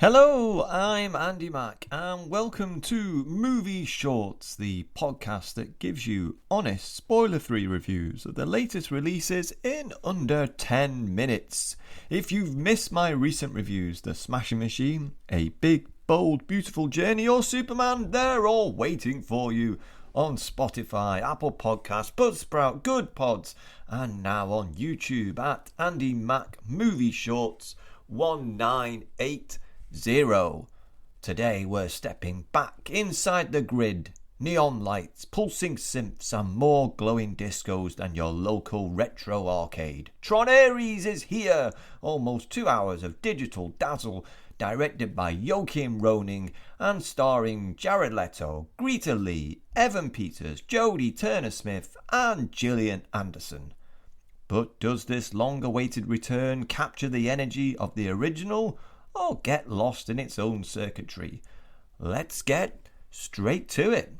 Hello, I'm Andy Mack and welcome to Movie Shorts, the podcast that gives you honest, spoiler-free reviews of the latest releases in under 10 minutes. If you've missed my recent reviews, The Smashing Machine, A Big, Bold, Beautiful Journey or Superman, they're all waiting for you on Spotify, Apple Podcasts, Buzzsprout, Good Pods, and now on YouTube at Andy Mack Movie Shorts 1980. Today we're stepping back inside the grid. Neon lights, pulsing synths and more glowing discos than your local retro arcade. Tron Ares is here! Almost 2 hours of digital dazzle, directed by Joachim Rønning and starring Jared Leto, Greta Lee, Evan Peters, Jodie Turner-Smith and Gillian Anderson. But does this long-awaited return capture the energy of the original, or get lost in its own circuitry? Let's get straight to it.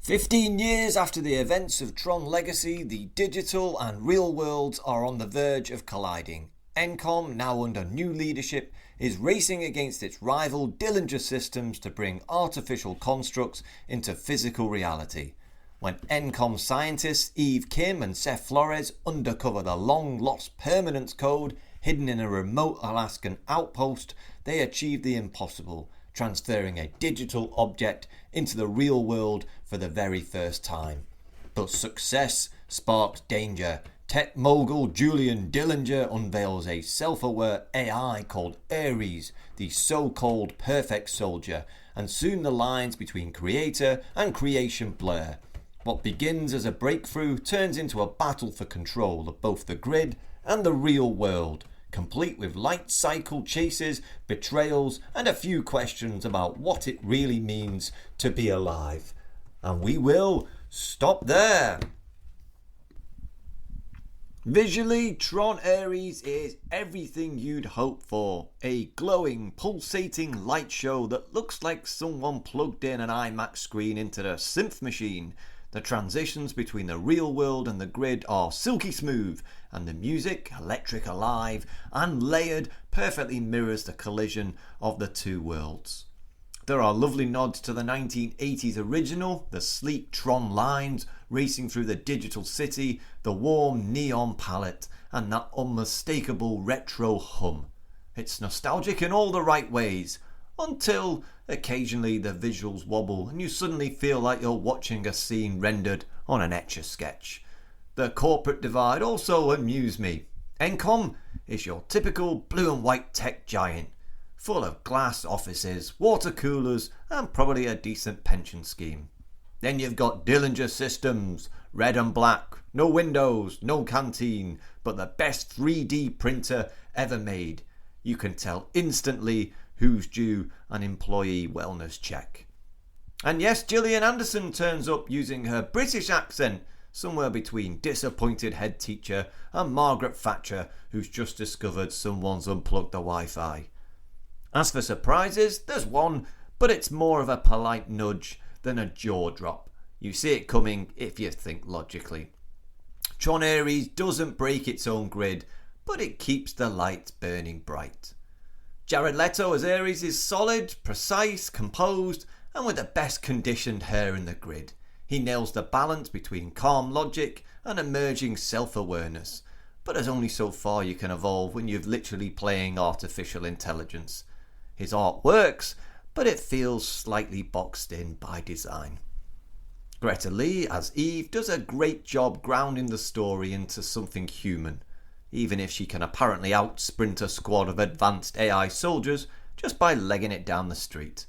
15 years after the events of Tron Legacy, the digital and real worlds are on the verge of colliding. Encom, now under new leadership, is racing against its rival Dillinger Systems to bring artificial constructs into physical reality. When Encom scientists Eve Kim and Seth Flores undercover the long-lost permanence code hidden in a remote Alaskan outpost, they achieve the impossible, transferring a digital object into the real world for the very first time. But success sparks danger. Tech mogul Julian Dillinger unveils a self-aware AI called Ares, the so-called perfect soldier, and soon the lines between creator and creation blur. What begins as a breakthrough turns into a battle for control of both the grid and the real world, complete with light cycle chases, betrayals, and a few questions about what it really means to be alive. And we will stop there. Visually, Tron Ares is everything you'd hope for. A glowing, pulsating light show that looks like someone plugged in an IMAX screen into the synth machine. The transitions between the real world and the grid are silky smooth, and the music, electric alive and layered, perfectly mirrors the collision of the two worlds. There are lovely nods to the 1980s original, the sleek Tron lines racing through the digital city, the warm neon palette, and that unmistakable retro hum. It's nostalgic in all the right ways, until occasionally the visuals wobble and you suddenly feel like you're watching a scene rendered on an Etch-a-Sketch. The corporate divide also amused me. Encom is your typical blue and white tech giant, full of glass offices, water coolers and probably a decent pension scheme. Then you've got Dillinger Systems, red and black, no windows, no canteen, but the best 3D printer ever made. You can tell instantly who's due an employee wellness check. And yes, Gillian Anderson turns up using her British accent, somewhere between disappointed head teacher and Margaret Thatcher, who's just discovered someone's unplugged the Wi-Fi. As for surprises, there's one, but it's more of a polite nudge than a jaw drop. You see it coming if you think logically. Tron Ares doesn't break its own grid, but it keeps the lights burning bright. Jared Leto as Ares is solid, precise, composed, and with the best conditioned hair in the grid. He nails the balance between calm logic and emerging self-awareness, but there's only so far you can evolve when you're literally playing artificial intelligence. His art works, but it feels slightly boxed in by design. Greta Lee as Eve does a great job grounding the story into something human, even if she can apparently out-sprint a squad of advanced AI soldiers just by legging it down the street.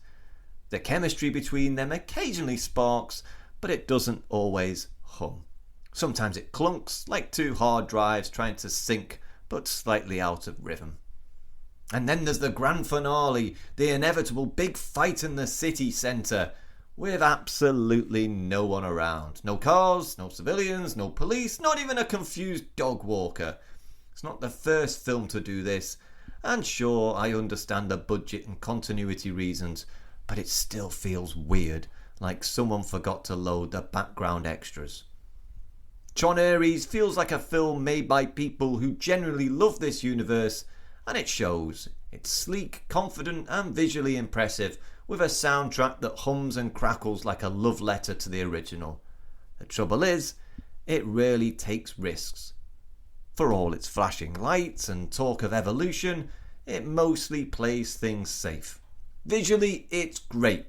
The chemistry between them occasionally sparks, but it doesn't always hum. Sometimes it clunks, like two hard drives trying to sync, but slightly out of rhythm. And then there's the grand finale, the inevitable big fight in the city centre, with absolutely no one around. No cars, no civilians, no police, not even a confused dog walker. It's not the first film to do this, and sure, I understand the budget and continuity reasons, but it still feels weird, like someone forgot to load the background extras. Tron Ares feels like a film made by people who generally love this universe, and it shows. It's sleek, confident and visually impressive, with a soundtrack that hums and crackles like a love letter to the original. The trouble is, it rarely takes risks. For all its flashing lights and talk of evolution, it mostly plays things safe. Visually, it's great,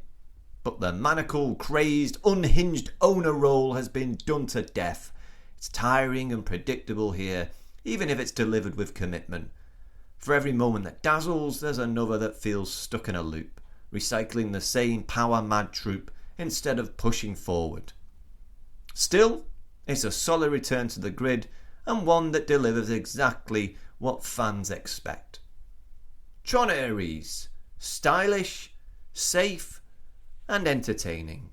but the manacled, crazed, unhinged owner role has been done to death. It's tiring and predictable here, even if it's delivered with commitment. For every moment that dazzles, there's another that feels stuck in a loop, recycling the same power-mad trope instead of pushing forward. Still, it's a solid return to the grid, and one that delivers exactly what fans expect. Tron Ares, stylish, safe, and entertaining.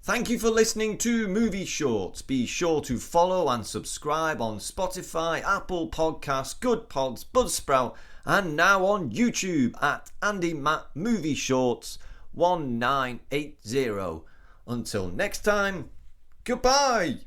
Thank you for listening to Movie Shorts. Be sure to follow and subscribe on Spotify, Apple Podcasts, Good Pods, Buzzsprout, and now on YouTube at Andy Matt Movie Shorts 1980. Until next time, goodbye!